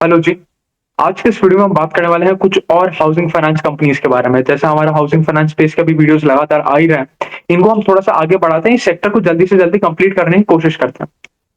Hello जी। आज के इस वीडियो में हम बात करने वाले हैं कुछ और हाउसिंग फाइनेंस कंपनीज के बारे में। जैसे हमारा हाउसिंग फाइनेंस स्पेस का भी वीडियोस लगातार आ ही रहे हैं, इनको हम थोड़ा सा आगे बढ़ाते हैं, इस सेक्टर को जल्दी से जल्दी कंप्लीट करने की कोशिश करते हैं।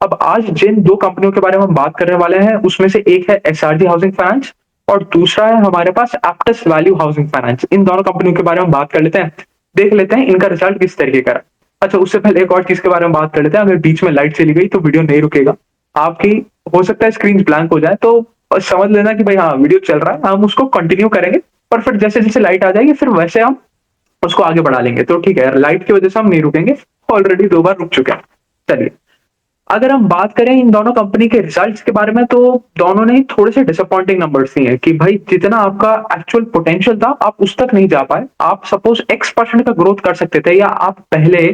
अब आज जिन दो कंपनियों के बारे में हम बात करने वाले हैं, उसमें से एक है एसआरजी हाउसिंग फाइनेंस और दूसरा है हमारे पास एप्टस वैल्यू हाउसिंग फाइनेंस। इन दोनों कंपनियों के बारे में बात कर लेते हैं, देख लेते हैं इनका रिजल्ट किस तरीके का रहा। अच्छा, उससे पहले एक और चीज के बारे में बात कर लेते हैं। अगर बीच में लाइट चली गई तो वीडियो नहीं रुकेगा आपकी, हो सकता है स्क्रीन ब्लैंक हो जाए, तो समझ लेना कि भाई हाँ, वीडियो चल रहा है, हम उसको कंटिन्यू करेंगे। पर फिर जैसे जैसे लाइट आ जाएगी फिर वैसे हम उसको आगे बढ़ा लेंगे। तो ठीक है, लाइट की वजह से हम नहीं रुकेंगे, ऑलरेडी 2 बार रुक चुके हैं। चलिए, अगर हम बात करें इन दोनों कंपनी के रिजल्ट्स के बारे में, तो दोनों ने ही थोड़े से डिसअपॉइंटिंग नंबर्स दिए हैं कि भाई जितना आपका एक्चुअल पोटेंशियल था आप उस तक नहीं जा पाए। आप सपोज X% का ग्रोथ कर सकते थे, या आप पहले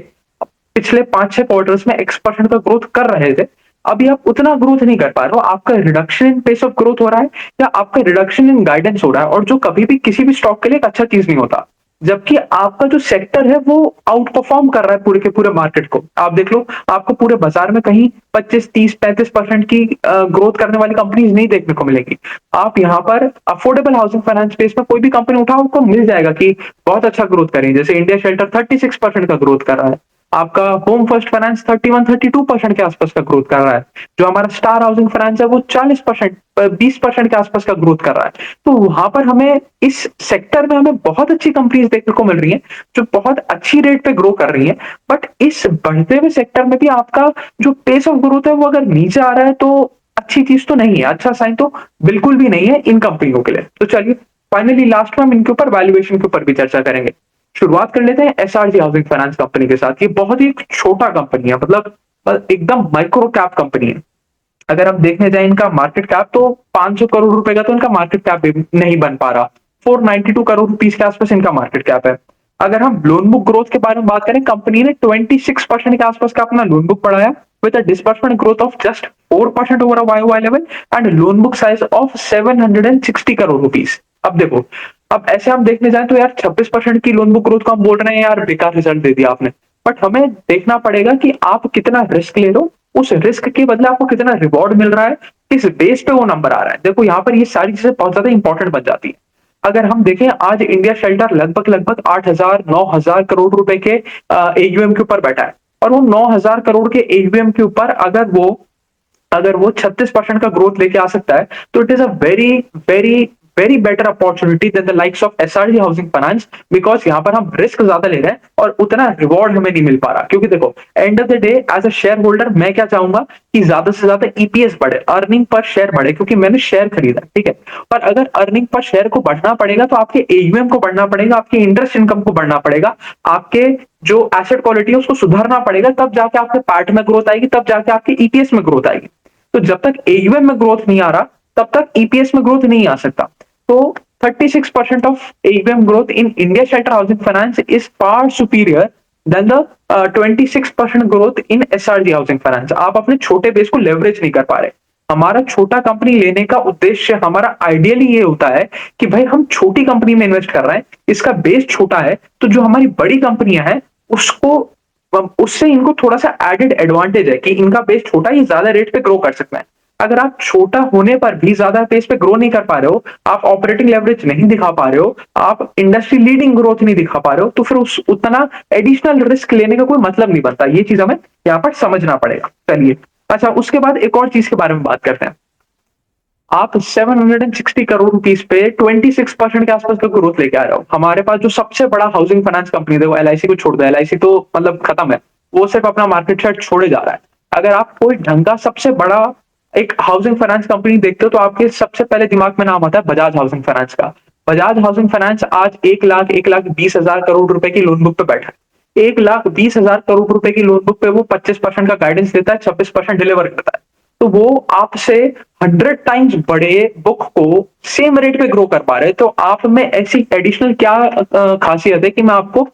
पिछले 5-6 क्वार्टर्स में X% का ग्रोथ कर रहे थे। अभी आप उतना ग्रोथ नहीं कर पा रहे हो, आपका reduction in pace of growth हो रहा है या आपका रिडक्शन इन गाइडेंस हो रहा है, और जो कभी भी किसी भी स्टॉक के लिए एक अच्छा चीज नहीं होता। जबकि आपका जो सेक्टर है वो आउट परफॉर्म कर रहा है पूरे के पूरे मार्केट को। आप देख लो, आपको पूरे बाजार में कहीं 25, 30, 35% की ग्रोथ करने वाली कंपनीज नहीं देखने को मिलेगी। आप यहाँ पर अफोर्डेबल हाउसिंग फाइनेंस स्पेस में कोई भी कंपनी उठाओ, आपको मिल जाएगा कि बहुत अच्छा ग्रोथ करें। जैसे इंडिया शेल्टर 36% का ग्रोथ कर रहा है, आपका होम फर्स्ट फाइनेंस 31-32% के आसपास का ग्रोथ कर रहा है, जो हमारा स्टार हाउसिंग फाइनेंस है वो 40%, 20% के आसपास का ग्रोथ कर रहा है। तो वहां पर हमें इस सेक्टर में हमें बहुत अच्छी कंपनीज देखने को मिल रही हैं, जो बहुत अच्छी रेट पे ग्रो कर रही हैं। बट इस बढ़ते हुए सेक्टर में भी आपका जो पेस ऑफ ग्रोथ है वो अगर नीचे आ रहा है, तो अच्छी चीज तो नहीं है, अच्छा साइन तो बिल्कुल भी नहीं है इन कंपनियों के लिए। तो चलिए, फाइनली लास्ट में हम इनके ऊपर वैल्यूएशन के ऊपर भी चर्चा करेंगे। शुरुआत कर लेते हैं एसआरजी हाउसिंग फाइनेंस कंपनी के साथ। ये बहुत ही एक छोटा कंपनी है, मतलब एकदम माइक्रो कैप कंपनी है। अगर हम देखने जाए इनका मार्केट कैप, तो 500 करोड़ रुपए का तो इनका मार्केट कैप भी नहीं बन पा रहा। 492 करोड़ रुपीस के आसपास इनका मार्केट कैप है। अगर हम लोन बुक ग्रोथ के बारे में बात करें, कंपनी ने 26% के आसपास का अपना लोन बुक बढ़ाया, with a disbursement growth of just 4% over a YoY level and loan book size of 760 crore rupees. अब देखो, अब ऐसे हम देखने जाए तो यार 26% की लोन बुक ग्रोथ को हम बोल रहे हैं यार बेकार रिजल्ट दे दिया आपने। बट हमें देखना पड़ेगा कि आप कितना रिस्क ले लो, उस रिस्क के बदले आपको कितना रिवॉर्ड मिल रहा है, किस बेस पे वो नंबर आ रहा है। देखो, यहाँ पर ये सारी चीजें बहुत ज्यादा इंपॉर्टेंट बन जाती है। अगर हम देखें, आज इंडिया शेल्टर लगभग लगभग 8,000-9,000 करोड़ रुपए के AUM के ऊपर बैठा है। और वो 9,000 करोड़ के AUM के ऊपर अगर वो 36% का ग्रोथ लेके आ सकता है, तो it is a very very very better opportunity than the likes of SRG Housing Finance. Because यहाँ पर हम रिस्क ज्यादा ले रहे हैं और उतना रिवॉर्ड हमें नहीं मिल पा रहा। क्योंकि देखो, end of the day as a share holder मैं क्या चाहूंगा कि ज्यादा से ज्यादा ईपीएस बढ़े, अर्निंग पर शेयर बढ़े, क्योंकि मैंने शेयर खरीदा, ठीक है। पर अगर अर्निंग पर शेयर को बढ़ना पड़ेगा, तो आपके एयूएम को बढ़ना पड़ेगा, आपके इंटरेस्ट इनकम को बढ़ना पड़ेगा, आपके जो एसेट क्वालिटी है उसको सुधारना पड़ेगा, तब जाके आपके पैट में ग्रोथ आएगी, तब जाके आपके ईपीएस में ग्रोथ आएगी। तो जब तक एयूएम में ग्रोथ नहीं आ रहा, तब तक ईपीएस में ग्रोथ नहीं आ सकता। तो 36% of AUM growth in India Shelter Housing Finance is far superior than the 26% growth in SRG Housing Finance. आप अपने छोटे बेस को लेवरेज नहीं कर पा रहे। हमारा छोटा कंपनी लेने का उद्देश्य, हमारा आइडियली ये होता है कि भाई हम छोटी कंपनी में इन्वेस्ट कर रहे हैं, इसका बेस छोटा है, तो जो हमारी बड़ी कंपनियां हैं उसको उससे इनको थोड़ा सा एडेड एडवांटेज है कि इनका बेस छोटा है, ये ज्यादा रेट पे ग्रो कर सकता है। अगर आप छोटा होने पर भी ज्यादा पेस पे ग्रो नहीं कर पा रहे हो, आप ऑपरेटिंग लेवरेज नहीं दिखा पा रहे हो, आप इंडस्ट्री लीडिंग ग्रोथ नहीं दिखा पा रहे हो, तो फिर उस उतना एडिशनल रिस्क लेने का कोई मतलब नहीं बनता। ये चीज हमें यहाँ पर समझना पड़ेगा। चलिए, अच्छा, उसके बाद एक और चीज के बारे में बात करते हैं। आप 760 करोड़ रुपीस पे 26% के आसपास का ग्रोथ लेके आ रहे हो। हमारे पास जो सबसे बड़ा हाउसिंग फाइनेंस कंपनी, देखो एलआईसी को छोड़ दो, एलआईसी तो मतलब खत्म है, वो सिर्फ अपना मार्केट शेयर छोड़े जा रहा है। अगर आप कोई ढंग का सबसे बड़ा एक हाउसिंग फाइनेंस कंपनी देखते हो, तो आपके सबसे पहले दिमाग में नाम आता है बजाज हाउसिंग फाइनेंस का। बजाज हाउसिंग फाइनेंस आज 1,20,000 करोड़ रुपए की लोन बुक पे बैठा है। 1,20,000 करोड़ रुपए की लोन बुक पे वो 25% का गाइडेंस देता है, 26% डिलीवर करता है। तो वो आपसे 100 टाइम्स बड़े बुक को सेम रेट पे ग्रो कर पा रहे हैं। तो आप में ऐसी एडिशनल क्या खासियत है कि मैं आपको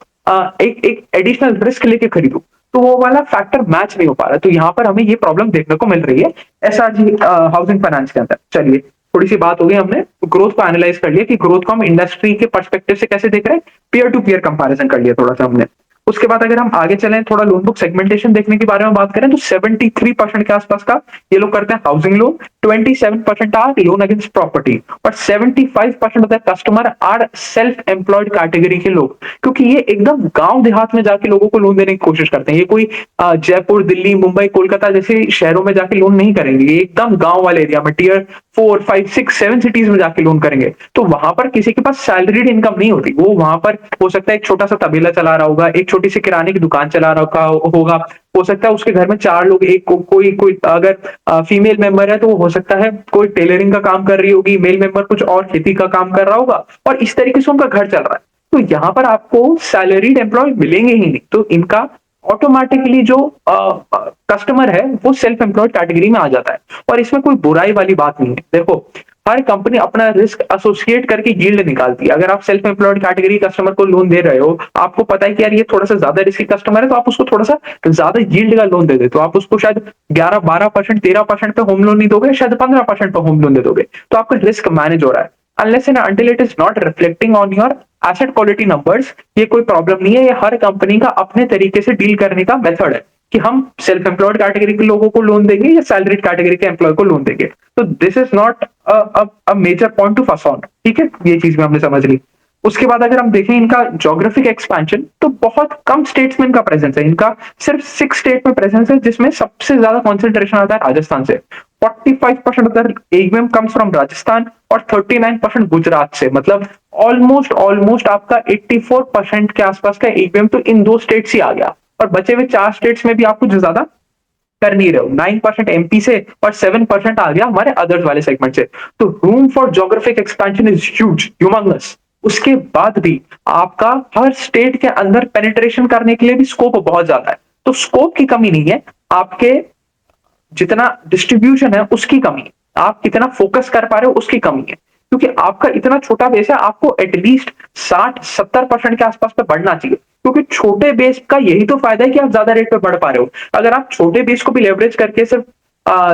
एक एक एडिशनल रिस्क लेके खरीदूं। तो वो वाला फैक्टर मैच नहीं हो पा रहा। तो यहाँ पर हमें ये प्रॉब्लम देखने को मिल रही है एसआरजी हाउसिंग फाइनेंस के अंदर। चलिए, थोड़ी सी बात हो गई, हमने ग्रोथ को एनालाइज कर लिया कि ग्रोथ को हम इंडस्ट्री के पर्सपेक्टिव से कैसे देख रहे हैं, पीयर टू पीयर कंपैरिजन कर लिया थोड़ा सा हमने। उसके बाद अगर हम आगे चलें, थोड़ा लोन बुक सेगमेंटेशन देखने के बारे में बात करें, तो 73% के आसपास का ये लोग करते हैं housing loan, 27% are loan against property, और 75% of the customer are self employed category के लोग, क्योंकि ये एकदम गांव देहात में जाके लोगों को लोन देने की कोशिश करते हैं। ये कोई जयपुर, दिल्ली, मुंबई, कोलकाता जैसे शहरों में जाके लोन नहीं करेंगे, ये एकदम गांव वाले एरिया में टियर 4, 5, 6, 7 सिटीज में जाके लोन करेंगे। तो वहां पर किसी के पास सैलरीड इनकम नहीं होती, वो वहां पर हो सकता है एक छोटा सा तबेला चला रहा होगा, एक छोटी सी किराने की दुकान चला रहा होगा, हो सकता है उसके घर में 4 लोग, एक कोई अगर फीमेल मेंबर है तो हो सकता है कोई टेलरिंग का काम कर रही होगी, मेल मेंबर कुछ और खेती का काम कर रहा होगा, और इस तरीके से उनका घर चल रहा है। तो यहाँ पर आपको सैलरीड एम्प्लॉय मिलेंगे ही नहीं, तो इनका ऑटोमेटिकली जो कस्टमर है वो सेल्फ एम्प्लॉयड कैटेगरी में आ जाता है। और इसमें कोई बुराई वाली बात नहीं है। देखो, हर कंपनी अपना रिस्क एसोसिएट करके यील्ड निकालती है। अगर आप सेल्फ एम्प्लॉयड कैटेगरी कस्टमर को लोन दे रहे हो, आपको पता है कि यार ये थोड़ा सा ज्यादा रिस्की कस्टमर है, तो आप उसको थोड़ा सा ज्यादा यील्ड का लोन दे देते हो। आप उसको शायद 11, 12%, 13% पे होम लोन नहीं दोगे, शायद 15% पे होम लोन दे दोगे, तो आपका रिस्क मैनेज हो रहा है। Unless and until it is not reflecting on your asset quality numbers, ये कोई प्रॉब्लम नहीं है। ये हर कंपनी का अपने तरीके से डील करने का मेथड है कि हम सेल्फ एम्प्लॉयड कैटेगरी के लोगों को लोन देंगे या सैलरीड कैटेगरी के एम्प्लॉय को लोन देंगे। तो this is not a major point to fuss on, ठीक है, ये चीज भी हमने समझ ली। उसके बाद अगर हम देखें इनका ज्योग्राफिक एक्सपेंशन, तो बहुत कम स्टेट्स में इनका प्रेजेंस है। इनका सिर्फ 6 स्टेट में प्रेजेंस है, जिसमें सबसे ज्यादा कॉन्सेंट्रेशन आता है राजस्थान से। 45% of the AUM comes from Rajasthan और 39% गुजरात से। मतलब ऑलमोस्ट ऑलमोस्ट आपका 84% के आसपास का AUM तो इन 2 स्टेट से आ गया, और बचे हुए 4 स्टेट्स में भी आप कुछ ज्यादा कर नहीं रहे हो। 9% MP से और 7% आ गया हमारे अदर्स वाले सेगमेंट से। तो room for geographic expansion is huge, humongous. उसके बाद भी आपका हर स्टेट के अंदर पेनिट्रेशन करने के लिए भी स्कोप बहुत ज्यादा है। तो स्कोप की कमी नहीं है, आपके जितना डिस्ट्रीब्यूशन है उसकी कमी है, आप कितना फोकस कर पा रहे हो उसकी कमी है। क्योंकि आपका इतना छोटा बेस है, आपको एटलीस्ट 60-70% के आसपास पे बढ़ना चाहिए। क्योंकि छोटे बेस का यही तो फायदा है कि आप ज्यादा रेट पे बढ़ पा रहे हो। अगर आप छोटे बेस को भी लेवरेज करके सिर्फ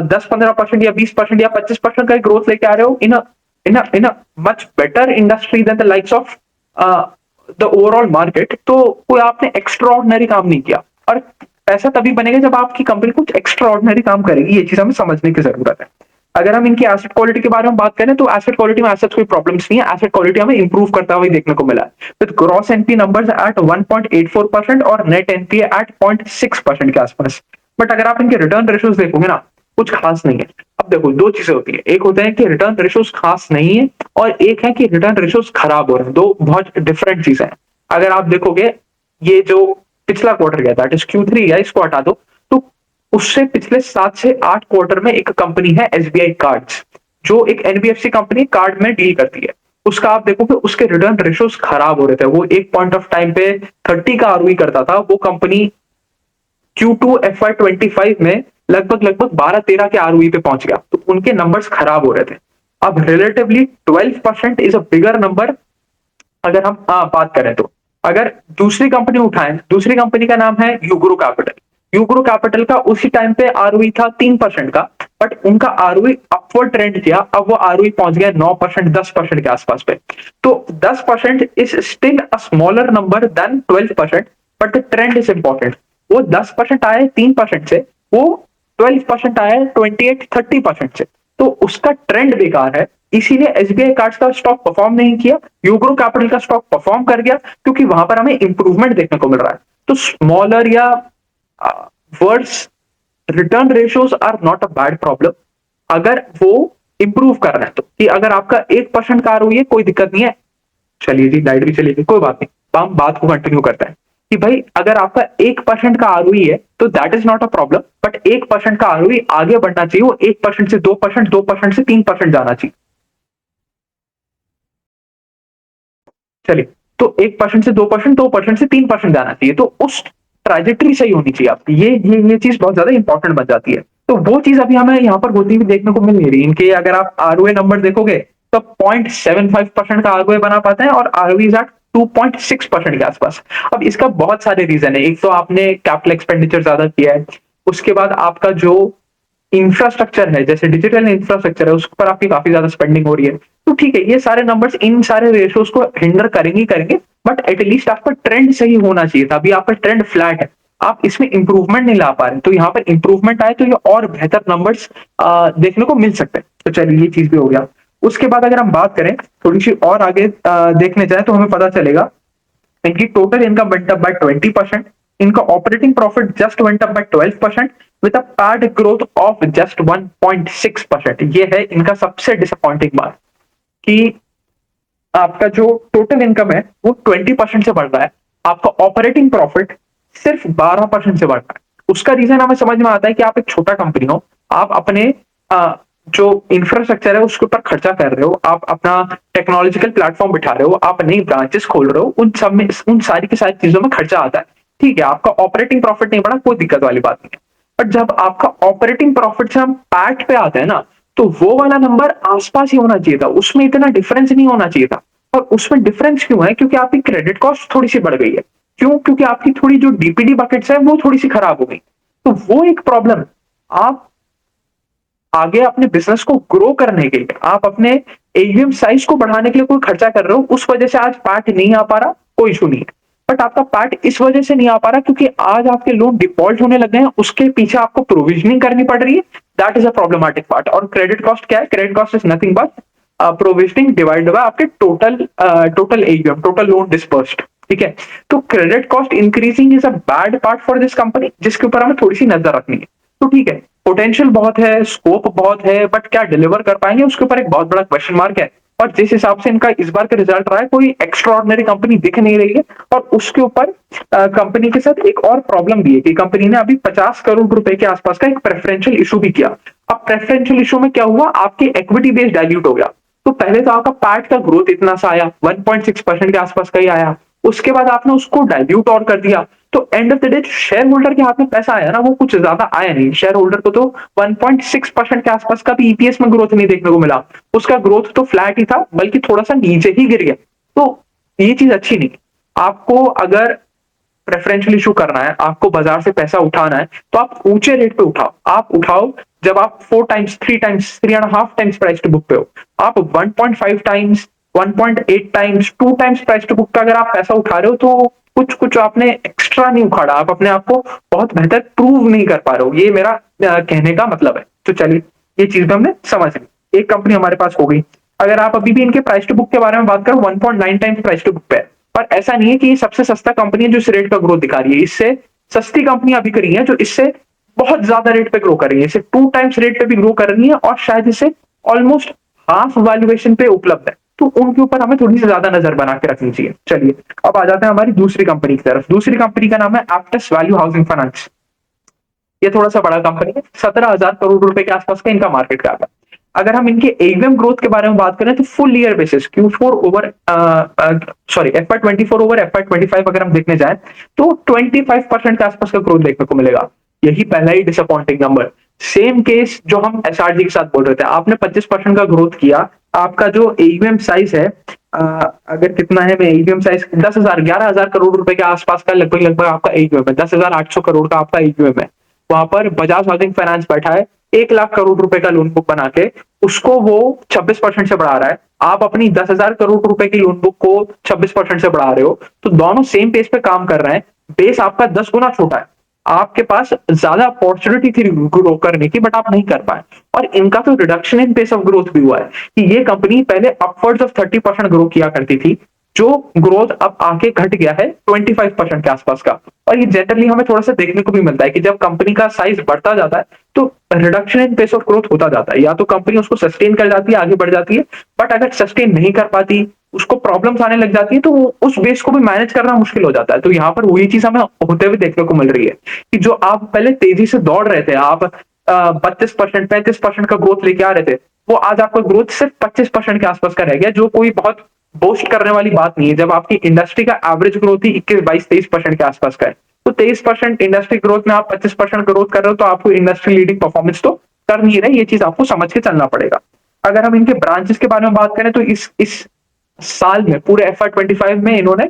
10-15% या 20% या 25% का ग्रोथ लेके आ रहे हो in much better industry than the likes of the overall market, तो कोई आपने एक्स्ट्रा ऑर्डिनरी काम नहीं किया। और पैसा तभी बनेगा जब आपकी कंपनी कुछ एक्स्ट्रा ऑर्डिनरी काम करेगी। ये चीज हमें समझने की जरूरत है। अगर हम इनकी एसेट क्वालिटी के बारे में बात करें, तो एसेट क्वालिटी में ऐसा कोई प्रॉब्लम्स नहीं है। एसेट क्वालिटी हमें इंप्रूव करता हुआ देखने को मिला है, with gross NP numbers at 1.84% और नेट एनपीए एट 0.6% के आसपास। बट अगर आप इनके रिटर्न रेशियोज देखोगे ना, कुछ खास नहीं है। अब देखो, 2 चीजें होती है, एक होता है कि रिटर्न रेशियोज खास नहीं है, और एक है कि रिटर्न रेशियोज खराब हो रहे हैं। दो बहुत डिफरेंट चीजें हैं। अगर आप देखोगे, ये जो पिछला क्वार्टर गया, दैट इज Q3 गया, इसको हटा दो, तो उससे पिछले 7 से 8 क्वार्टर में एक कंपनी है SBI कार्ड्स, जो एक NBFC कंपनी कार्ड में डील करती है। उसका आप देखोगे, उसके रिटर्न रेशियोज खराब हो रहे थे। वो एक पॉइंट ऑफ टाइम पे 30 का ROE करता था। वो कंपनी Q2 FY25 में लगभग 12-13 के ROE पे पहुंच गया। तो उनके नंबर्स खराब हो रहे थे। अब relatively 12% is a bigger number अगर हम बात करें तो। अगर दूसरी कंपनी उठाएं, दूसरी कंपनी का नाम है यूग्रो कैपिटल। यूग्रो कैपिटल का उसी टाइम पे ROE था 3% का, बट उनका ROE अपवर्ड ट्रेंड किया। अब वो ROE पहुंच गया 9%, 10% के आसपास पे। तो 10% is still a smaller number than 12%, but the trend is important. वो 10% आया 3% से, वो 12% आया 28-30% से। तो उसका ट्रेंड बेकार है, इसीलिए SBI कार्ड्स का स्टॉक परफॉर्म नहीं किया। यूग्रो कैपिटल का स्टॉक परफॉर्म कर गया, क्योंकि वहां पर हमें इंप्रूवमेंट देखने को मिल रहा है। तो स्मॉलर या words return ratios are not a bad problem, अगर वो इंप्रूव कर रहे हैं तो। कि अगर आपका 1% का ROE है, कोई दिक्कत नहीं है, चलिए जी, लाइट भी चलिए, कोई बात नहीं, हम बात को कंटिन्यू करते हैं कि भाई अगर आपका 1% का ROE है तो that is not a problem, but 1% का ROE आगे बढ़ना चाहिए। वो 1% से 2%, 2% से 3% जाना चाहिए। चलिए, तो 1% से 2%, 2% से 3% जाना चाहिए। तो उस ट्राइजेक्टरी सही होनी चाहिए आपकी। ये चीज बहुत ज्यादा इंपॉर्टेंट बन जाती है। तो वो चीज अभी हमें यहाँ पर होती हुई देखने को मिल नहीं रही। इनके अगर आप ROA नंबर देखोगे, तो 0.75% का ROA बना पाते हैं, और ROE इज एट 2.6% के आसपास। अब इसका बहुत सारे रीजन है। एक तो आपने कैपिटल एक्सपेंडिचर ज्यादा किया है, उसके बाद आपका जो इंफ्रास्ट्रक्चर है, जैसे डिजिटल इंफ्रास्ट्रक्चर है, उस पर आपकी काफी ज्यादा स्पेंडिंग हो रही है। तो ठीक है, ये सारे नंबर्स इन सारे रेशियोज को हिंडर करेंगे ही करेंगे, बट एटलीस्ट आपका ट्रेंड सही होना चाहिए था। अभी आपका ट्रेंड फ्लैट है, आप इसमें इंप्रूवमेंट नहीं ला पा रहे, तो यहाँ पर इंप्रूवमेंट आए तो ये और बेहतर नंबर्स देखने को मिल सकते हैं। तो चलिए, ये चीज भी हो गया। उसके बाद अगर हम बात करें थोड़ी सी और आगे देखने जाए, तो हमें पता चलेगा इनकी total income went up by 20%, इनका operating profit just went up by 12% with a PAT growth of just 1.6%। ये है इनका सबसे डिसअपॉइंटिंग बात, कि आपका जो टोटल इनकम है वो 20% से बढ़ रहा है, आपका ऑपरेटिंग प्रॉफिट सिर्फ 12% से बढ़ रहा है। उसका रीजन हमें समझ में आता है कि आप एक छोटा कंपनी हो, आप अपने जो इंफ्रास्ट्रक्चर है उसके ऊपर खर्चा कर रहे हो, आप अपना टेक्नोलॉजिकल प्लेटफॉर्म बिठा रहे हो, आप नई ब्रांचेस खोल रहे हो, उन सब में उन सारी की सारी चीजों में खर्चा आता है। ठीक है, आपका ऑपरेटिंग प्रॉफिट नहीं बढ़ा, कोई दिक्कत वाली बात नहीं है। बट जब आपका ऑपरेटिंग प्रॉफिट से हम पैट पे आते हैं ना, तो वो वाला नंबर आसपास ही होना चाहिए था, उसमें इतना डिफरेंस नहीं होना चाहिए था। और उसमें डिफरेंस क्यों है? क्योंकि आपकी क्रेडिट कॉस्ट थोड़ी सी बढ़ गई है। क्यों? क्योंकि आपकी थोड़ी जो डीपीडी बकेट्स है वो थोड़ी सी खराब हो गई। तो वो एक प्रॉब्लम है। आप आगे अपने बिजनेस को ग्रो करने के लिए, आप अपने एयूएम साइज को बढ़ाने के लिए कोई खर्चा कर रहे हो, उस वजह से आज पैट नहीं आ पा रहा, कोई इशू नहीं है। बट आपका पैट इस वजह से नहीं आ पा रहा क्योंकि आज आपके लोन डिफॉल्ट होने लगे हैं, उसके पीछे आपको प्रोविजनिंग करनी पड़ रही है। That is a problematic part. और क्रेडिट कॉस्ट क्या है? Credit cost is nothing but provisioning divide by आपके total AUM, total loan disbursed. ठीक है, तो credit cost increasing is a bad part for this company, जिसके ऊपर हमें थोड़ी सी नजर रखनी है। तो ठीक है, पोटेंशियल बहुत है, स्कोप बहुत है, बट क्या डिलीवर कर पाएंगे उसके ऊपर एक बहुत बड़ा क्वेश्चन मार्क है। और जिस हिसाब से इनका इस बार का रिजल्ट रहा है, कोई एक्स्ट्रॉर्डनरी कंपनी दिख नहीं रही है। और उसके ऊपर कंपनी के साथ एक और प्रॉब्लम भी है कि कंपनी ने अभी 50 करोड़ रुपए के आसपास का एक प्रेफरेंशियल इशू भी किया। अब प्रेफरेंशियल इशू में क्या हुआ? आपकी इक्विटी बेस डाइल्यूट हो गया। तो पहले तो आपका पैट का ग्रोथ इतना सा आया, 1.6% के आसपास का ही आया। उसके बाद आपने उसको डाइल्यूट और कर दिया, तो and of the day share holder के हाथ में पैसा आया ना, वो कुछ ज्यादा आया नहीं। शेयर होल्डर को तो 1.6% के आसपास का भी ईपीएस में ग्रोथ नहीं देखने को मिला। उसका ग्रोथ तो फ्लैट ही था, बल्कि थोड़ा सा नीचे ही गिर गया। तो ये चीज अच्छी नहीं। आपको अगर प्रेफरेंशियल इशू करना है, आपको बाजार से पैसा उठाना है, तो आप ऊंचे रेट पे उठाओ। आप उठाओ जब आप 4 times, 3 times, 3.5 times price to book पे हो। आप 1.5 times, 1.8 times, 2 times price to book पे अगर आप पैसा उठा रहे हो, तो कुछ कुछ आपने एक्स्ट्रा नहीं उखाड़ा, आप अपने आप को बहुत बेहतर प्रूव नहीं कर पा रहे हो। ये मेरा कहने का मतलब है। तो चलिए, ये चीज भी हमने समझ ली, एक कंपनी हमारे पास हो गई। अगर आप अभी भी इनके प्राइस टू बुक के बारे में बात करो, 1.9 टाइम्स प्राइस टू बुक पे है। पर ऐसा नहीं है कि ये सबसे सस्ता कंपनी है जो इस रेट का ग्रोथ दिखा रही है। इससे सस्ती कंपनियां अभी करी हैं जो इससे बहुत ज्यादा रेट पे ग्रो कर रही है, इसे 2 टाइम्स रेट पे भी ग्रो कर रही है, और शायद इसे ऑलमोस्ट हाफ वैल्यूएशन पे उपलब्ध है। तो उनके ऊपर हमें थोड़ी सी ज्यादा नजर बना के रखनी चाहिए। चलिए, अब आ जाते हैं हमारी दूसरी कंपनी की तरफ। दूसरी कंपनी का नाम है एप्टस वैल्यू हाउसिंग फाइनेंस। ये थोड़ा सा बड़ा कंपनी है, 17,000 करोड़ रुपए के आसपास का इनका मार्केट कैप है। अगर हम इनके एयूएम ग्रोथ के बारे में बात करें, तो full year basis Q4 over sorry FY24 over FY25 अगर हम देखने जाए, तो 25% के आसपास का ग्रोथ देखने को मिलेगा। यही पहला ही डिसअपॉइंटिंग नंबर। सेम केस जो हम एसआरजी के साथ बोल रहे थे, आपने 25% का ग्रोथ किया। आपका जो एयूएम साइज है, अगर कितना है, मैं एयूएम साइज 10,000, 11,000 करोड़ रुपए के आसपास का लगभग लगभग आपका एयूएम है, 10,800 करोड़ का आपका एयूएम है। वहां पर बजाज हाउसिंग फाइनेंस बैठा है 1 लाख करोड़ रुपए का लोन बुक बना के, उसको वो 26% से बढ़ा रहा है। आप अपनी 10,000 करोड़ रुपए की लोन बुक को 26% से बढ़ा रहे हो, तो दोनों सेम पेस पे काम कर रहे हैं। बेस आपका 10 गुना छोटा है। आपके पास ज्यादा अपॉर्चुनिटी थी ग्रो करने की, बट आप नहीं कर पाए। और इनका तो reduction in pace of growth भी हुआ है, कि ये कंपनी पहले अपवर्ड्स ऑफ 30% ग्रो किया करती थी, जो ग्रोथ अब आके घट गया है 25% के आसपास का। और ये जनरली हमें थोड़ा सा देखने को भी मिलता है कि जब कंपनी का साइज बढ़ता जाता है, तो reduction in pace of growth होता जाता है। या तो कंपनी उसको सस्टेन कर जाती है, आगे बढ़ जाती है, बट अगर सस्टेन नहीं कर पाती, उसको प्रॉब्लम्स आने लग जाती है, तो उस बेस को भी मैनेज करना मुश्किल हो जाता है। तो यहाँ पर वही चीज हमें होते हुए देखने को मिल रही है, कि जो आप पहले तेजी से दौड़ रहे थे, आप 32%, 35% का ग्रोथ लेके आ रहे थे, वो आज आपका ग्रोथ सिर्फ 25% के आसपास का रह गया, जो कोई बहुत बोस्ट करने वाली बात नहीं है। जब आपकी इंडस्ट्री का एवरेज ग्रोथ ही 21, 22, 23% के आसपास का है, तो 23% इंडस्ट्री ग्रोथ में आप 25% ग्रोथ कर रहे हो, तो आपको इंडस्ट्री लीडिंग परफॉर्मेंस तो कर नहीं रहे। ये चीज आपको समझ के चलना पड़ेगा। अगर हम इनके ब्रांचेस के बारे में बात करें, तो इस साल में, पूरे FY25 में, इन्होंने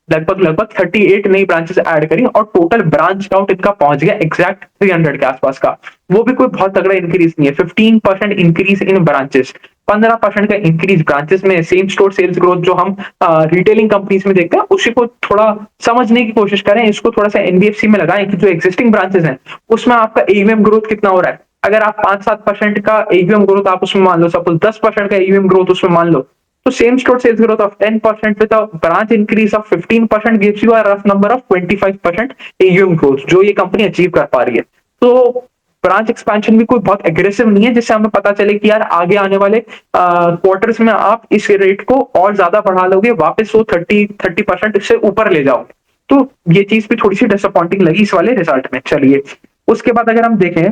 लगभग 38 नई ब्रांचेस ऐड करी और टोटल ब्रांच काउंट इनका पहुंच गया एग्जैक्ट 300 के आसपास का। वो भी कोई बहुत तगड़ा इंक्रीज नहीं है। 15% इंक्रीज इन ब्रांचेस, 15% का इंक्रीज ब्रांचेस में। सेम स्टोर सेल्स ग्रोथ जो हम रिटेलिंग कंपनीज में देखते हैं, उसी को थोड़ा समझने की कोशिश करें, इसको थोड़ा सा एनबीएफसी में लगाएं कि जो एक्जिस्टिंग ब्रांचेस हैं उसमें आपका एयूएम ग्रोथ कितना हो रहा है। अगर आप 5-7% का एयूएम ग्रोथ आप उसमें मान लो, सपोज 10% का एयूएम ग्रोथ उसमें मान लो, तो same store sales growth of 10% with a branch increase of 15% gives you a rough number of 25% AUM growth जो ये कंपनी अचीव कर पा रही है। तो ब्रांच एक्सपेंशन भी कोई बहुत एग्रेसिव नहीं है, जिससे हमें पता चले कि यार आगे आने वाले क्वार्टर्स में आप इस रेट को और ज्यादा बढ़ा लोगे, वापस वो 30% इससे ऊपर ले जाओगे। तो ये चीज भी थोड़ी सी डिसअपॉइंटिंग लगी इस वाले रिजल्ट में। चलिए, उसके बाद अगर हम देखें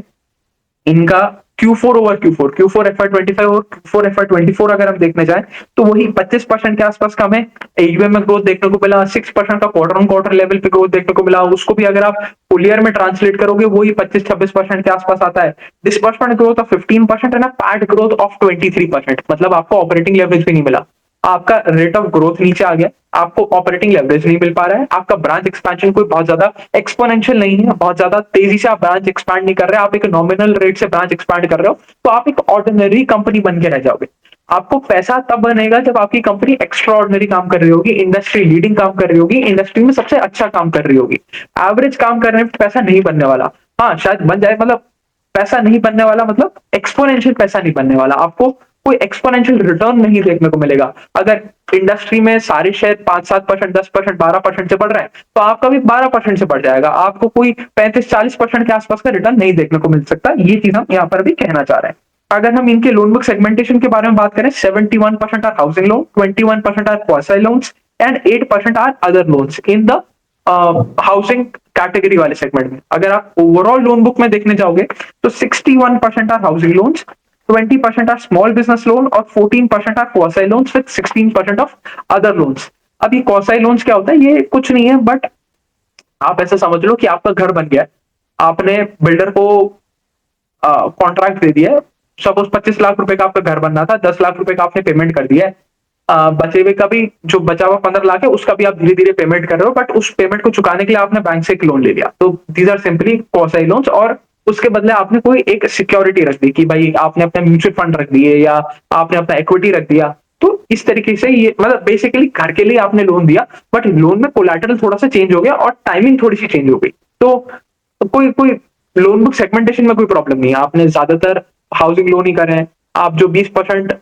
इनका Q4 ओवर Q4 FY25 और Q4 FY24 अगर हम देखने जाएं, तो वही 25% के आसपास का हमें एयूएम में ग्रोथ देखने को मिला। 6% का क्वार्टर ऑन क्वार्टर लेवल पे ग्रोथ देखने को मिला। उसको भी अगर आप फुल ईयर में ट्रांसलेट करोगे, वही 25-26% के आसपास आता है। डिस्बर्समेंट ग्रोथ ऑफ 15% है ना, पैट ग्रोथ ऑफ 23%, मतलब आपको ऑपरेटिंग लेवरेज भी नहीं मिला। आपका रेट ऑफ ग्रोथ नीचे आ गया, आपको ऑपरेटिंग लेवरेज नहीं मिल पा रहा है, आपका ब्रांच एक्सपेंशन कोई बहुत ज्यादा एक्सपोनेंशियल नहीं है, बहुत ज्यादा तेजी से आप ब्रांच एक्सपैंड नहीं कर रहे, आप एक नॉमिनल रेट से ब्रांच एक्सपैंड कर रहे हो, तो आप एक ऑर्डिनरी कंपनी बन के रह जाओगे। आपको पैसा तब बनेगा जब आपकी कंपनी एक्स्ट्रा ऑर्डिनरी काम कर रही होगी, इंडस्ट्री लीडिंग काम कर रही होगी, इंडस्ट्री में सबसे अच्छा काम कर रही होगी। एवरेज काम करने में पैसा नहीं बनने वाला। हाँ, शायद बन जाए, मतलब पैसा नहीं बनने वाला, मतलब एक्सपोनेंशियल पैसा नहीं बनने वाला। आपको कोई एक्सपोनेंशियल रिटर्न नहीं देखने को मिलेगा। अगर इंडस्ट्री में सारे शेयर 5-7%, 10%, 12% से बढ़ रहे हैं, तो आपका भी 12% से बढ़ जाएगा। आपको कोई 35-40% के आसपास का रिटर्न नहीं देखने को मिल सकता। ये चीज हम यहाँ पर भी कहना चाह रहे हैं। अगर हम इनके लोन बुक सेगमेंटेशन के बारे में बात करें, 71% are housing loan, 21% are quasi loans and 8% are other loans in the housing category वाले सेगमेंट में। अगर आप ओवरऑल लोन बुक में देखने जाओगे, तो 61% are housing loans, 20% are small business loan और 14% are quasi loans with 16% of other loans. अब ये क्वासी लोन्स क्या होता है? ये कुछ नहीं है, बट आप ऐसा समझ लो कि आपका घर बन गया, आपने बिल्डर को कॉन्ट्रैक्ट दे दिया है। सपोज 25 लाख रुपए का आपका घर बनना था, 10 लाख रुपए का आपने पेमेंट कर दिया है। बचे हुए का भी जो बचा हुआ 15 लाख है, उसका भी आप धीरे धीरे पेमेंट कर रहे हो, बट उस पेमेंट को चुकाने के लिए आपने बैंक से एक लोन ले लिया। तो these are simply quasi loans, और उसके बदले आपने कोई एक सिक्योरिटी रख दी कि भाई आपने अपना म्यूचुअल फंड रख दिए या आपने अपना इक्विटी रख दिया। तो इस तरीके से ये, मतलब बेसिकली घर के लिए आपने लोन दिया, बट लोन में कोलैटरल थोड़ा सा चेंज हो गया और टाइमिंग थोड़ी सी चेंज हो गई। तो कोई कोई लोन बुक सेगमेंटेशन में कोई प्रॉब्लम नहीं है। आपने ज्यादातर हाउसिंग लोन ही कर रहे हैं। आप जो 20%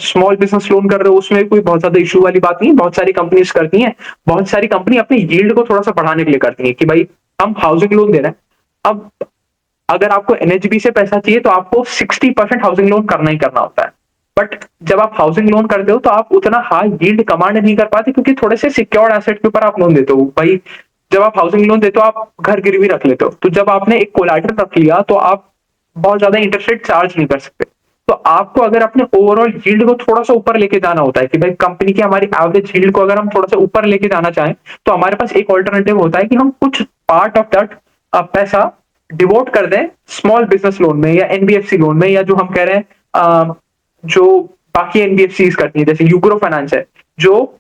स्मॉल बिजनेस लोन कर रहे हो, उसमें कोई बहुत ज्यादा इशू वाली बात नहीं है। बहुत सारी कंपनीज करती हैं, बहुत सारी कंपनी अपनी यील्ड को थोड़ा सा बढ़ाने के लिए करती है कि भाई हम हाउसिंग लोन दे रहे हैं। अब अगर आपको एनएचबी से पैसा चाहिए, तो आपको 60% हाउसिंग लोन करना ही करना होता है। बट जब आप हाउसिंग लोन करते हो, तो आप उतना हाई यील्ड कमांड नहीं कर पाते, क्योंकि थोड़े से सिक्योर्ड एसेट के ऊपर आप लोन देते हो भाई। जब आप हाउसिंग लोन देते हो, आप घर गिरवी रख लेते हो, तो जब आपने एक कोलैटरल रख लिया, तो आप बहुत ज्यादा इंटरेस्ट रेट चार्ज नहीं कर सकते। तो आपको अगर अपने ओवरऑल यील्ड को थोड़ा सा ऊपर लेके जाना होता है कि भाई कंपनी की हमारी एवरेज यील्ड को अगर हम थोड़ा सा ऊपर लेके जाना चाहें, तो हमारे पास एक ऑल्टरनेटिव होता है कि हम कुछ पार्ट ऑफ दैट पैसा डिवोट कर दें स्मॉल बिजनेस लोन में या एनबीएफसी लोन में, या जो हम कह रहे हैं जो बाकी एनबीएफसी करती है, जैसे यूग्रो फाइनेंस है जो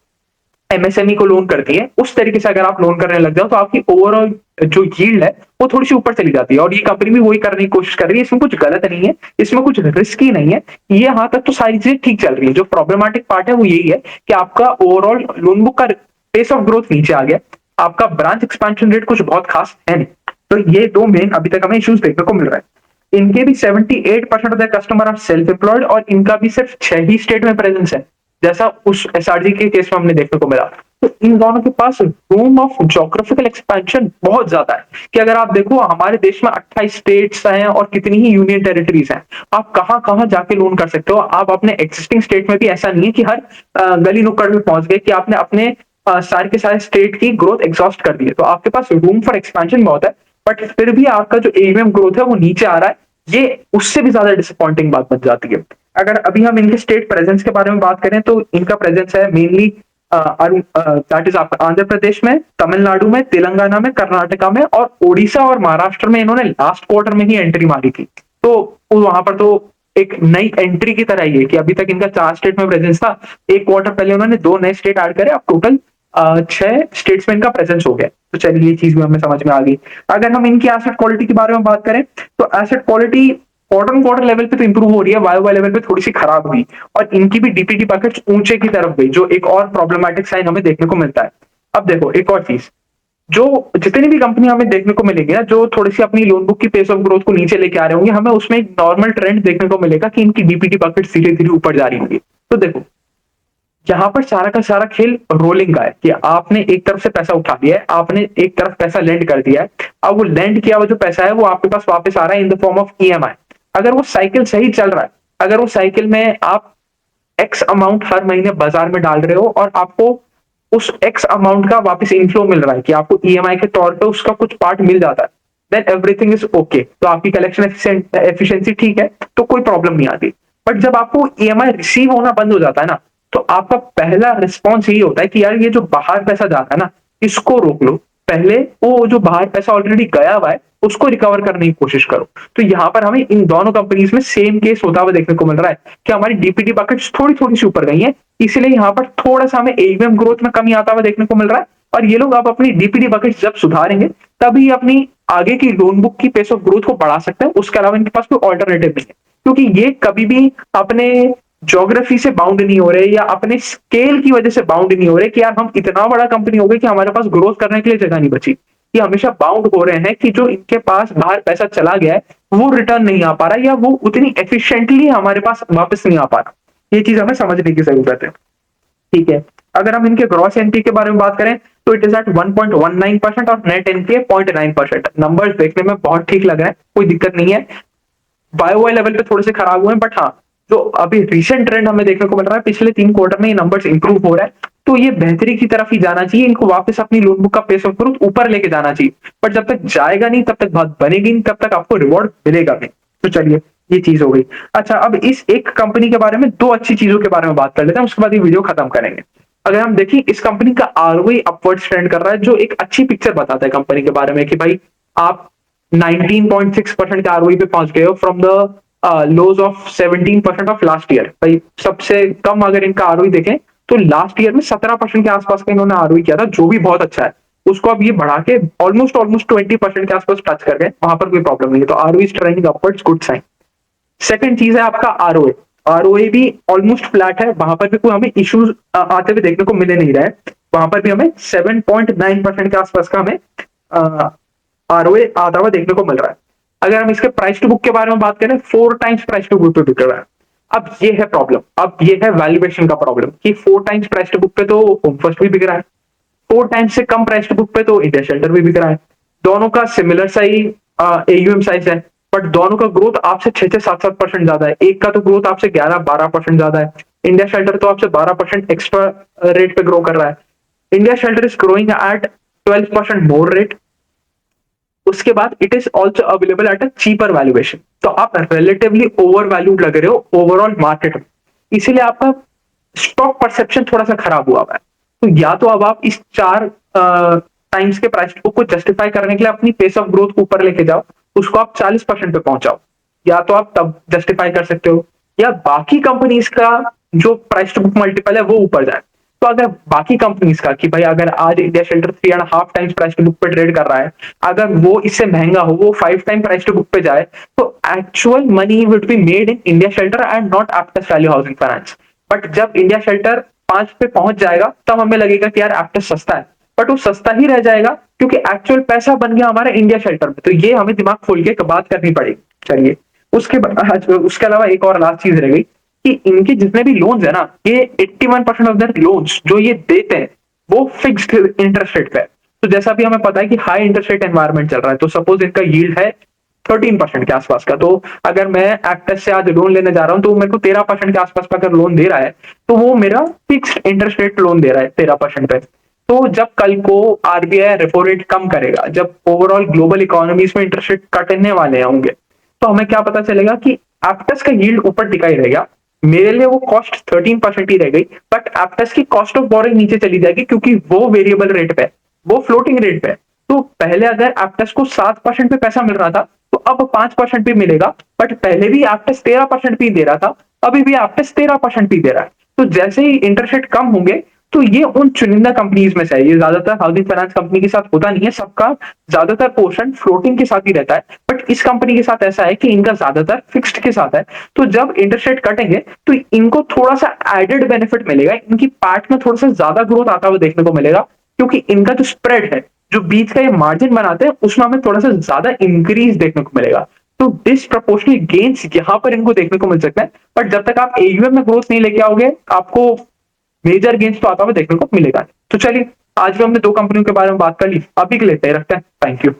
एमएसएमई को लोन करती है। उस तरीके से अगर आप लोन करने लग जाओ, तो आपकी ओवरऑल जो यील्ड है वो थोड़ी सी ऊपर चली जाती है। और ये कंपनी भी वही करने की कोशिश कर रही है। इसमें कुछ गलत नहीं है, इसमें कुछ रिस्की नहीं है। ये यहाँ तक तो सारी चीजें ठीक चल रही है। जो प्रॉब्लमेटिक पार्ट है वो यही है कि आपका ओवरऑल लोन बुक का पेस ऑफ ग्रोथ नीचे आ गया, आपका ब्रांच एक्सपेंशन रेट कुछ बहुत खास है नहीं। तो ये दो मेन अभी तक हमें इश्यूज देखने को मिल रहा है। इनके भी 78% of the customer are self employed, और इनका भी सिर्फ 6 ही स्टेट में प्रेजेंस है, जैसा उस एसआरजी के केस में हमने देखने को मिला। तो इन दोनों के पास रूम ऑफ जोग्राफिकल एक्सपेंशन बहुत ज्यादा है। कि अगर आप देखो, हमारे देश में 28 स्टेट्स हैं और कितनी ही यूनियन टेरिटरीज हैं। आप कहाँ कहाँ जाके लोन कर सकते हो। आप अपने एक्सिस्टिंग स्टेट में भी ऐसा नहीं है कि हर गली नुक्कड़ में पहुंच गए कि आपने अपने सारे के सारे स्टेट की ग्रोथ एग्जॉस्ट कर दी है। तो आपके पास रूम फॉर एक्सपेंशन बहुत है, बट फिर भी आपका जो एयूएम ग्रोथ है वो नीचे आ रहा है। ये उससे भी ज्यादा डिसअपॉइंटिंग बात बन जाती है। अगर अभी हम इनके स्टेट प्रेजेंस के बारे में बात करें, तो इनका प्रेजेंस है मेनली दैट इज आपका आंध्र प्रदेश में, तमिलनाडु में, तेलंगाना में, कर्नाटका में और ओडिशा और महाराष्ट्र में इन्होंने लास्ट क्वार्टर में ही एंट्री मारी थी। तो वहां पर तो एक नई एंट्री की तरह ही है कि अभी तक इनका 4 स्टेट में प्रेजेंस था। एक क्वार्टर पहले उन्होंने 2 नए स्टेट ऐड करे, अब टोटल 6 स्टेट्समैन का प्रेजेंस हो गया। तो चलिए ये चीज भी हमें समझ में आ गई। अगर हम इनकी एसेट क्वालिटी के बारे में बात करें तो asset quality quarter on quarter level पे तो इंप्रूव हो रही है, वाई वाई लेवल पे थोड़ी सी खराब हुई और इनकी भी डीपीटी बकेट्स ऊंचे की तरफ गई, जो एक और प्रॉब्लमैटिक साइन हमें देखने को मिलता है। अब देखो एक और चीज, जो जितनी भी कंपनी हमें देखने को मिलेगी ना, जो थोड़ी सी अपनी लोन बुक की पेस ऑफ ग्रोथ को नीचे लेके आ रहे होंगे, हमें उसमें एक नॉर्मल ट्रेंड देखने को मिलेगा कि इनकी डीपीटी बकेट धीरे धीरे ऊपर जा रही होंगी। तो देखो यहाँ पर सारा का सारा खेल रोलिंग का है कि आपने एक तरफ से पैसा उठा लिया है, आपने एक तरफ पैसा लेंड कर दिया है, अब वो लेंड किया हुआ जो पैसा है वो आपके पास वापस आ रहा है in the form of EMI. अगर वो साइकिल सही चल रहा है, अगर वो साइकिल में आप एक्स अमाउंट हर महीने बाजार में डाल रहे हो और आपको उस एक्स अमाउंट का वापस इनफ्लो मिल रहा है कि आपको ईएमआई के तौर पे उसका कुछ पार्ट मिल जाता है, देन एवरीथिंग इज ओके। तो आपकी कलेक्शन एफिशिएंसी ठीक है, तो कोई प्रॉब्लम नहीं आती। बट जब आपको ईएमआई रिसीव होना बंद हो जाता है ना, तो आपका पहला रिस्पॉन्स यही होता है कि यार ये जो बाहर पैसा जाता है ना, इसको रोक लो। पहले वो जो बाहर पैसा ऑलरेडी गया हुआ है उसको रिकवर करने की कोशिश करो। तो यहाँ पर हमें इन दोनों कंपनीज में सेम केस होता हुआ देखने को मिल रहा है कि हमारी डीपीटी बकेट्स थोड़ी थोड़ी सी ऊपर गई है, इसलिए यहाँ पर थोड़ा सा हमें एयूएम ग्रोथ में कमी आता हुआ देखने को मिल रहा है। और ये लोग अब अपनी डीपीटी बकेट्स जब सुधारेंगे तभी अपनी आगे की लोन बुक की पेस ऑफ ग्रोथ को बढ़ा सकते हैं। उसके अलावा इनके पास कोई ऑल्टरनेटिव नहीं है, क्योंकि ये कभी भी अपने ज्योग्राफी से बाउंड नहीं हो रहे या अपने स्केल की वजह से बाउंड नहीं हो रहे कि यार हम इतना बड़ा कंपनी हो गए कि हमारे पास ग्रोथ करने के लिए जगह नहीं बची। ये हमेशा बाउंड हो रहे हैं कि जो इनके पास बाहर पैसा चला गया है वो रिटर्न नहीं आ पा रहा या वो उतनी एफिशिएंटली हमारे पास वापस नहीं आ पा रहा। ये चीज हमें समझने की जरूरत है। ठीक है, अगर हम इनके ग्रॉस एनपी के बारे में बात करें तो इट इज एट 1.19% और नेट एनपीए 0.9%। नंबर्स देखने में बहुत ठीक लग रहे हैं, कोई दिक्कत नहीं है। बायो लेवल पे थोड़े से खराब हुए हैं, बट हाँ जो अभी रिसेंट ट्रेंड हमें देखने को मिल रहा है पिछले 3 क्वार्टर में ये नंबर्स इंप्रूव हो रहा है, तो ये बेहतरी की तरफ ही जाना चाहिए। इनको वापस अपनी लोन बुक का पेस ऑफ ग्रोथ ऊपर लेके जाना चाहिए, बट जब तक जाएगा नहीं, तब तक बात बनेगी नहीं, तब तक आपको रिवॉर्ड मिलेगा नहीं। तो चलिए ये चीज हो गई। अच्छा, अब इस एक कंपनी के बारे में दो अच्छी चीजों के बारे में बात कर लेते हैं, उसके बाद ये वीडियो खत्म करेंगे। अगर हम देखें इस कंपनी का आरओई अपवर्ड ट्रेंड कर रहा है, जो एक अच्छी पिक्चर बताता है कंपनी के बारे में कि भाई आप 19.6% के आरओई पे पहुंच गए हो from the lows of 17% of last year. भाई सबसे कम अगर इनका आरओई देखें तो लास्ट ईयर में 17% के आसपास का इन्होंने आरओई किया था, जो भी बहुत अच्छा है। उसको अब ये बढ़ा के ऑलमोस्ट ऑलमोस्ट 20% के आसपास टच कर गए, वहां पर कोई प्रॉब्लम नहीं है। तो ROE is trending upwards, good sign. Second चीज है आपका आरओए। आरओए भी ऑलमोस्ट फ्लैट है, वहां पर भी कोई हमें इश्यूज आते हुए देखने को मिले नहीं रहे। वहां पर भी हमें 7.9% के आसपास का हमें आरओए आता हुआ देखने को मिल रहा है। अगर हम इसके प्राइस टू बुक के बारे में बात करें, 4 टाइम्स प्राइस टू बुक पे बिक रहा है। अब ये है प्रॉब्लम, अब ये है वैल्यूएशन का प्रॉब्लम कि 4 टाइम्स प्राइस टू बुक पे तो होम फर्स्ट भी बिक रहा है, 4 टाइम्स से कम प्राइस टू बुक पे तो इंडिया शेल्टर भी बिक रहा है। दोनों का सिमिलर साइज एयूएम साइज है, बट दोनों का ग्रोथ आपसे 6-7% ज्यादा है। एक का तो ग्रोथ आपसे 11-12% ज्यादा है, इंडिया शेल्टर तो आपसे 12% एक्स्ट्रा रेट पे ग्रो कर रहा है। India shelter is growing at 12% more rate. उसके बाद it is also available at a cheaper valuation. तो आप रिलेटिवली ओवर वैल्यूड लग रहे हो ओवरऑल मार्केट में, इसीलिए आपका स्टॉक परसेप्शन थोड़ा सा खराब हुआ है। तो या तो अब आप इस 4 टाइम्स के प्राइस को जस्टिफाई करने के लिए अपनी पेस ऑफ ग्रोथ को ऊपर लेके जाओ, उसको आप 40% पे पहुंचाओ, या तो आप तब जस्टिफाई कर सकते हो, या बाकी कंपनीज का जो प्राइस टू बुक मल्टीपल है वो ऊपर जाए। तो अगर बाकी कंपनीज का कि भाई अगर आज India Shelter 3.5 times price to book पे ट्रेड कर रहा है, अगर वो इससे महंगा हो, वो 5 टाइम प्राइस टू बुक पे जाए, तो actual money would be made in India shelter and not Aptus value housing finance. But जब इंडिया शेल्टर 5 पे पहुंच जाएगा तब हमें लगेगा कि यार एप्टस सस्ता है, बट वो सस्ता ही रह जाएगा क्योंकि एक्चुअल पैसा बन गया हमारा इंडिया शेल्टर में। तो ये हमें दिमाग खोल के बात करनी पड़ेगी। चलिए उसके अलावा एक और लास्ट चीज रह गई कि इनके जितने भी लोन्स है ना, ये 81% ऑफ द लोन्स जो ये देते हैं वो फिक्स्ड इंटरेस्ट रेट पे है। तो जैसा भी हमें पता है कि हाई इंटरेस्ट रेट एनवायरमेंट चल रहा है, तो सपोज इनका यील्ड है 13% के आसपास का, तो अगर मैं एक्टस से आज लोन लेने जा रहा हूं तो मेरे को 13% के आसपास का अगर लोन दे रहा है, तो वो मेरा फिक्स्ड इंटरेस्ट रेट लोन दे रहा है 13% पे। तो जब कल को आरबीआई रेपो रेट कम करेगा, जब ओवरऑल ग्लोबल इकोनॉमीज में इंटरेस्ट रेट कटने वाले होंगे, तो हमें क्या पता चलेगा कि एप्टस का यील्ड ऊपर टिका ही रहेगा। मेरे लिए वो कॉस्ट 13% ही रह गई, बट एप्टस की कॉस्ट ऑफ बोरिंग नीचे चली जाएगी क्योंकि वो वेरिएबल रेट पे है, वो फ्लोटिंग रेट पे है। तो पहले अगर एप्टस को 7% पे पैसा मिल रहा था, तो अब 5% भी मिलेगा, बट पहले भी एप्टस 13% भी दे रहा था, अभी भी एप्टस 13% भी दे रहा है। तो जैसे ही इंटरेस्ट रेट कम होंगे, तो ये उन चुनिंदा कंपनीज में से है। ये ज्यादातर हाउसिंग फाइनेंस कंपनी के साथ होता नहीं है, सबका ज्यादातर पोर्शन फ्लोटिंग के साथ ही रहता है, बट इस कंपनी के साथ ऐसा है कि इनका ज्यादातर फिक्स्ड के साथ है। तो जब इंटरेस्ट रेट कटेंगे तो इनको थोड़ा सा एडेड बेनिफिट मिलेगा, इनकी पैट में थोड़ा सा ज्यादा ग्रोथ आता हुआ देखने को मिलेगा, क्योंकि इनका जो स्प्रेड है, जो बीच का ये मार्जिन बनाते हैं, उसमें हमें थोड़ा सा ज्यादा इंक्रीज देखने को मिलेगा। तो डिसप्रपोर्शनल गेन्स यहाँ पर इनको देखने को मिल सकता है, बट जब तक आप एयूएम में ग्रोथ नहीं लेके आओगे, आपको मेजर गेन्स तो आता हुआ देखने को मिलेगा। तो चलिए, आज भी हमने 2 कंपनियों के बारे में बात कर ली, अभी के लिए इतना ही रखते हैं। Thank you.